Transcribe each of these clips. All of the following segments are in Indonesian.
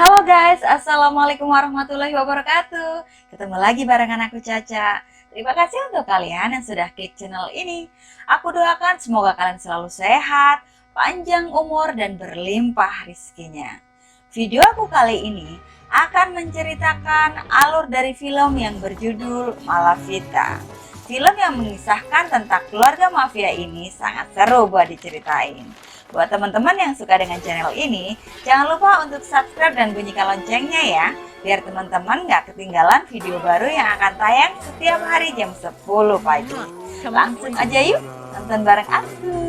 Halo guys, Assalamualaikum warahmatullahi wabarakatuh. Ketemu lagi barengan aku Caca. Terima kasih untuk kalian yang sudah klik channel ini. Aku doakan semoga kalian selalu sehat, panjang umur, dan berlimpah rizkinya. Video aku kali ini akan menceritakan alur dari film yang berjudul Malavita. Film yang mengisahkan tentang keluarga mafia ini sangat seru buat diceritain. Buat teman-teman yang suka dengan channel ini, jangan lupa untuk subscribe dan bunyikan loncengnya ya, biar teman-teman gak ketinggalan video baru yang akan tayang setiap hari jam 10 pagi. Langsung aja yuk, nonton bareng aku.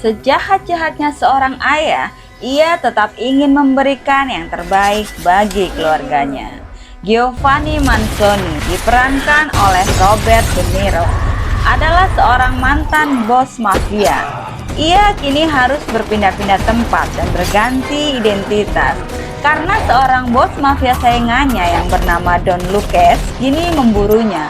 Sejahat-jahatnya seorang ayah, ia tetap ingin memberikan yang terbaik bagi keluarganya. Giovanni Manzoni diperankan oleh Robert De Niro adalah seorang mantan bos mafia. Ia kini harus berpindah-pindah tempat dan berganti identitas karena seorang bos mafia saingannya yang bernama Don Lucas kini memburunya.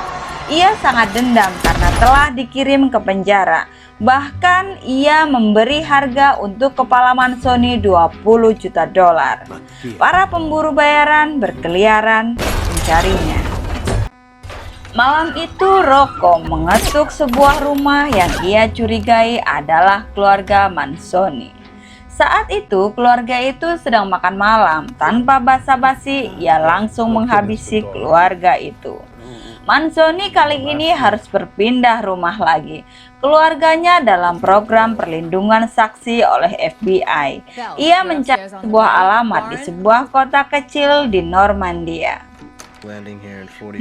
Ia sangat dendam karena telah dikirim ke penjara. Bahkan ia memberi harga untuk kepala Manzoni $20 juta. Para pemburu bayaran berkeliaran mencarinya. Malam itu Rocco mengetuk sebuah rumah yang ia curigai adalah keluarga Manzoni. Saat itu keluarga itu sedang makan malam. Tanpa basa-basi ia langsung menghabisi keluarga itu. Manzoni kali ini harus berpindah rumah lagi. Keluarganya dalam program perlindungan saksi oleh FBI. Ia mencari sebuah alamat di sebuah kota kecil di Normandia.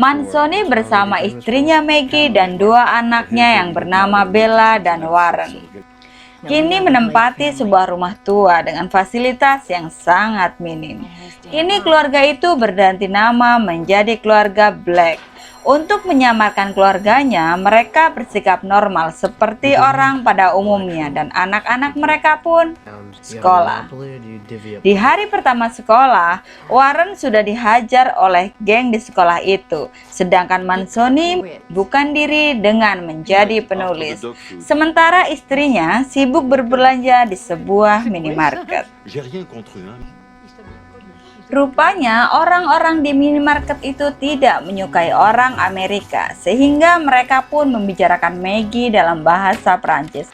Manzoni bersama istrinya Maggie dan dua anaknya yang bernama Bella dan Warren kini menempati sebuah rumah tua dengan fasilitas yang sangat minim. Kini keluarga itu berganti nama menjadi keluarga Black. Untuk menyamarkan keluarganya, mereka bersikap normal seperti orang pada umumnya dan anak-anak mereka pun sekolah. Di hari pertama sekolah, Warren sudah dihajar oleh geng di sekolah itu, sedangkan Manzoni bukan diri dengan menjadi penulis. Sementara istrinya sibuk berbelanja di sebuah minimarket. Rupanya orang-orang di minimarket itu tidak menyukai orang Amerika, sehingga mereka pun membicarakan Maggie dalam bahasa Prancis.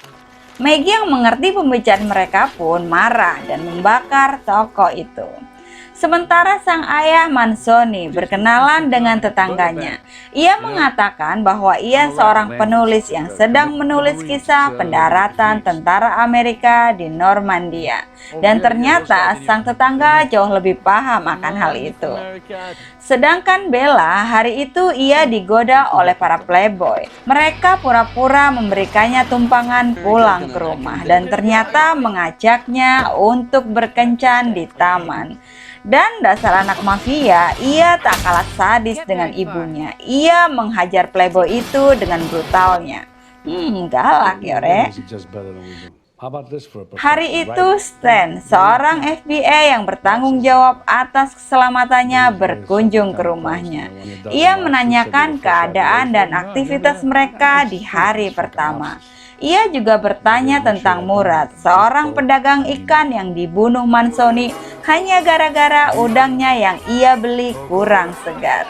Maggie yang mengerti pembicaraan mereka pun marah dan membakar toko itu. Sementara sang ayah Manzoni berkenalan dengan tetangganya. Ia mengatakan bahwa ia seorang penulis yang sedang menulis kisah pendaratan tentara Amerika di Normandia. Dan ternyata sang tetangga jauh lebih paham akan hal itu. Sedangkan Bella, hari itu ia digoda oleh para playboy. Mereka pura-pura memberikannya tumpangan pulang ke rumah dan ternyata mengajaknya untuk berkencan di taman. Dan dasar anak mafia, ia tak kalah sadis dengan ibunya. Ia menghajar playboy itu dengan brutalnya. Galak ya, Re. Hari itu Stan, seorang FBI yang bertanggung jawab atas keselamatannya, berkunjung ke rumahnya. Ia menanyakan keadaan dan aktivitas mereka di hari pertama. Ia juga bertanya tentang Murad, seorang pedagang ikan yang dibunuh Manzoni hanya gara-gara udangnya yang ia beli kurang segar.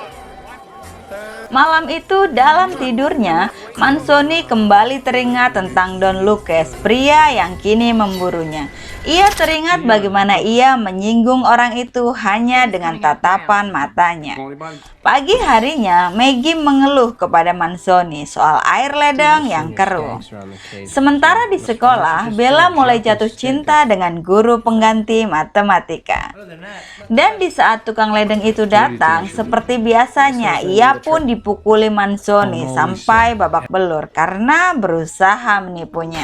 Malam itu dalam tidurnya, Manzoni kembali teringat tentang Don Lucas, pria yang kini memburunya. Ia teringat bagaimana ia menyinggung orang itu hanya dengan tatapan matanya. Pagi harinya, Maggie mengeluh kepada Manzoni soal air ledeng yang keruh. Sementara di sekolah, Bella mulai jatuh cinta dengan guru pengganti matematika. Dan di saat tukang ledeng itu datang, seperti biasanya, ia pun dipukuli Manzoni sampai babak belur karena berusaha menipunya.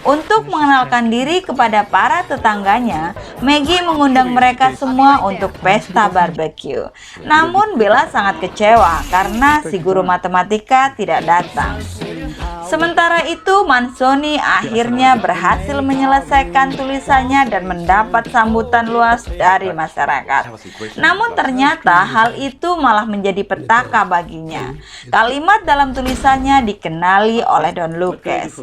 Untuk mengenalkan diri kepada para tetangganya, Maggie mengundang mereka semua untuk pesta barbecue. Namun Bella sangat kecewa karena si guru matematika tidak datang. Sementara itu, Manzoni akhirnya berhasil menyelesaikan tulisannya dan mendapat sambutan luas dari masyarakat. Namun ternyata hal itu malah menjadi petaka baginya. Kalimat dalam tulisannya dikenali oleh Don Lucas.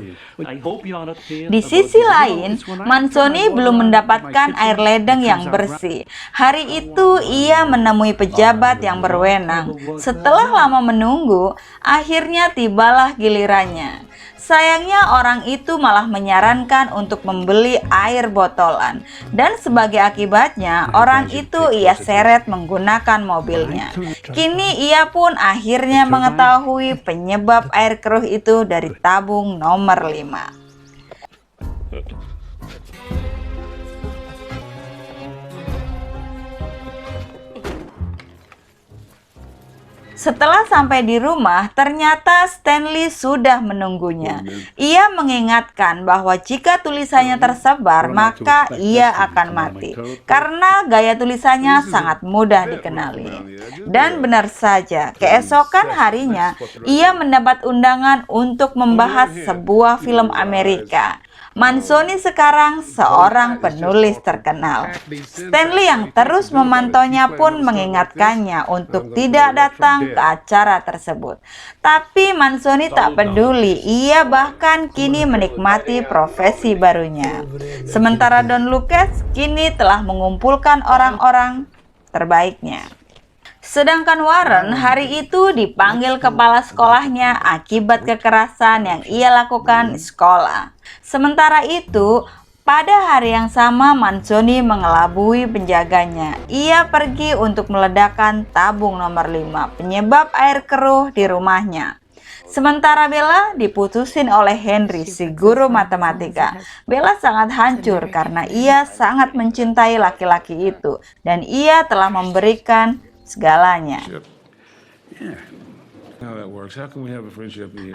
Di sisi lain, Manzoni belum mendapatkan air ledeng yang bersih. Hari itu ia menemui pejabat yang berwenang. Setelah lama menunggu, akhirnya tibalah gilirannya. Sayangnya orang itu malah menyarankan untuk membeli air botolan, dan sebagai akibatnya orang itu ia seret menggunakan mobilnya. Kini ia pun akhirnya mengetahui penyebab air keruh itu dari tabung nomor 5. Setelah sampai di rumah, ternyata Stanley sudah menunggunya. Ia mengingatkan bahwa jika tulisannya tersebar, maka ia akan mati, karena gaya tulisannya sangat mudah dikenali. Dan benar saja, keesokan harinya, ia mendapat undangan untuk membahas sebuah film Amerika. Manzoni sekarang seorang penulis terkenal. Stanley yang terus memantaunya pun mengingatkannya untuk tidak datang ke acara tersebut. Tapi Manzoni tak peduli, ia bahkan kini menikmati profesi barunya. Sementara Don Lucas kini telah mengumpulkan orang-orang terbaiknya. Sedangkan Warren hari itu dipanggil kepala sekolahnya akibat kekerasan yang ia lakukan di sekolah. Sementara itu, pada hari yang sama Manzoni mengelabui penjaganya. Ia pergi untuk meledakkan tabung nomor 5, penyebab air keruh di rumahnya. Sementara Bella diputusin oleh Henry, si guru matematika. Bella sangat hancur karena ia sangat mencintai laki-laki itu dan ia telah memberikan segalanya.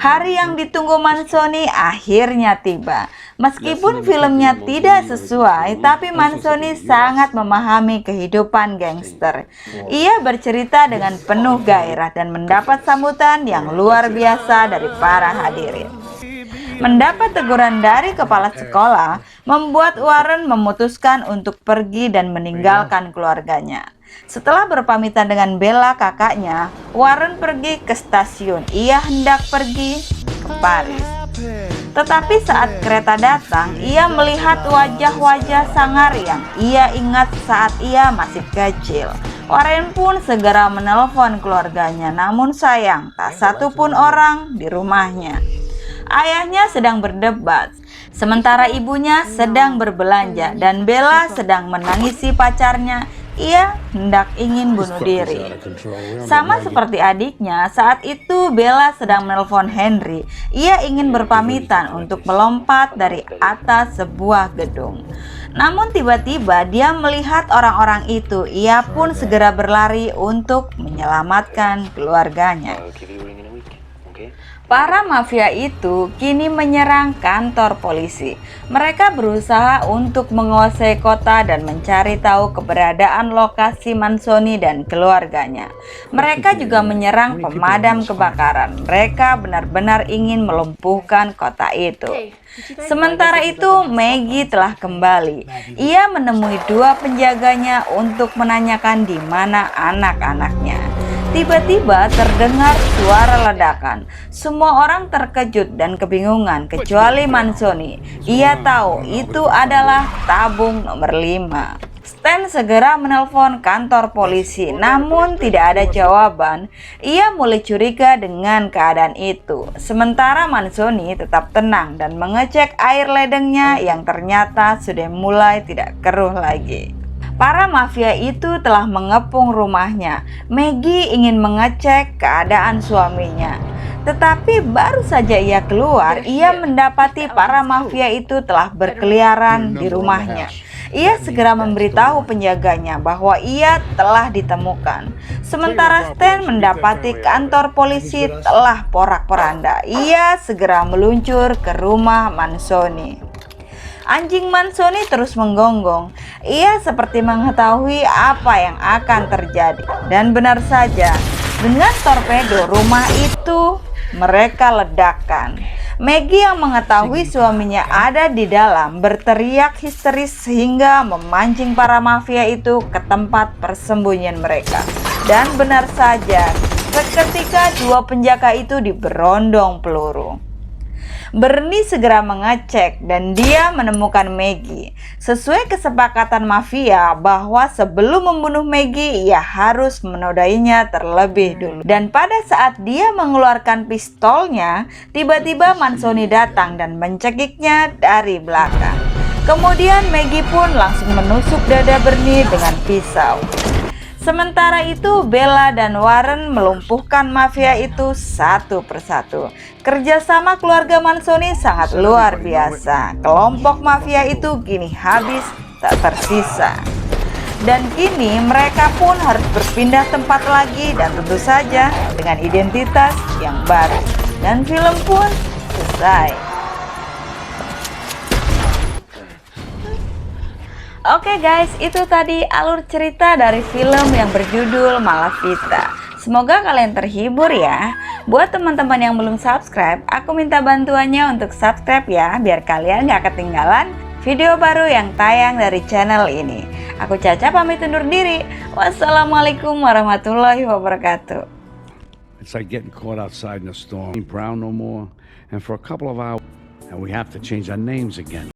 Hari yang ditunggu Manzoni akhirnya tiba. Meskipun filmnya tidak sesuai, tapi Manzoni sangat memahami kehidupan gangster. Ia bercerita dengan penuh gairah dan mendapat sambutan yang luar biasa dari para hadirin. Mendapat teguran dari kepala sekolah, membuat Warren memutuskan untuk pergi dan meninggalkan keluarganya. Setelah berpamitan dengan Bella kakaknya, Warren pergi ke stasiun. Ia hendak pergi ke Paris. Tetapi saat kereta datang, ia melihat wajah-wajah sangar yang ia ingat saat ia masih kecil. Warren pun segera menelpon keluarganya, namun sayang tak satu pun orang di rumahnya. Ayahnya sedang berdebat, sementara ibunya sedang berbelanja dan Bella sedang menangisi pacarnya. Ia hendak ingin bunuh diri. Sama seperti adiknya, saat itu Bella sedang menelpon Henry. Ia ingin berpamitan untuk melompat dari atas sebuah gedung. Namun tiba-tiba dia melihat orang-orang itu. Ia pun segera berlari untuk menyelamatkan keluarganya. Para mafia itu kini menyerang kantor polisi. Mereka berusaha untuk menguasai kota dan mencari tahu keberadaan lokasi Manzoni dan keluarganya. Mereka juga menyerang pemadam kebakaran. Mereka benar-benar ingin melumpuhkan kota itu. Sementara itu, Maggie telah kembali. Ia menemui dua penjaganya untuk menanyakan di mana anak-anaknya. Tiba-tiba terdengar suara ledakan. Semua orang terkejut dan kebingungan kecuali Manzoni. Ia tahu itu adalah tabung nomor 5. Stan segera menelpon kantor polisi, namun tidak ada jawaban. Ia mulai curiga dengan keadaan itu. Sementara Manzoni tetap tenang dan mengecek air ledengnya yang ternyata sudah mulai tidak keruh lagi. Para mafia itu telah mengepung rumahnya. Maggie ingin mengecek keadaan suaminya. Tetapi baru saja ia keluar, ia mendapati para mafia itu telah berkeliaran di rumahnya. Ia segera memberitahu penjaganya bahwa ia telah ditemukan. Sementara Stan mendapati kantor polisi telah porak-poranda. Ia segera meluncur ke rumah Manzoni. Anjing Manzoni terus menggonggong. Ia seperti mengetahui apa yang akan terjadi. Dan benar saja, dengan torpedo rumah itu mereka ledakan. Maggie yang mengetahui suaminya ada di dalam berteriak histeris sehingga memancing para mafia itu ke tempat persembunyian mereka. Dan benar saja, seketika dua penjaga itu diberondong peluru. Bernie segera mengecek dan dia menemukan Maggie. Sesuai kesepakatan mafia bahwa sebelum membunuh Maggie, ia harus menodainya terlebih dulu. Dan pada saat dia mengeluarkan pistolnya, tiba-tiba Manzoni datang dan mencekiknya dari belakang. Kemudian Maggie pun langsung menusuk dada Bernie dengan pisau. Sementara itu, Bella dan Warren melumpuhkan mafia itu satu persatu. Kerjasama keluarga Manzoni sangat luar biasa. Kelompok mafia itu kini habis tak tersisa. Dan kini mereka pun harus berpindah tempat lagi dan tentu saja dengan identitas yang baru. Dan film pun selesai. Oke guys, itu tadi alur cerita dari film yang berjudul Malavita. Semoga kalian terhibur ya. Buat teman-teman yang belum subscribe, aku minta bantuannya untuk subscribe ya, biar kalian gak ketinggalan video baru yang tayang dari channel ini. Aku Caca pamit undur diri. Wassalamualaikum warahmatullahi wabarakatuh. It's like getting caught outside in a storm. Ain't brown no more. And for a couple of hours, and we have to change our names again.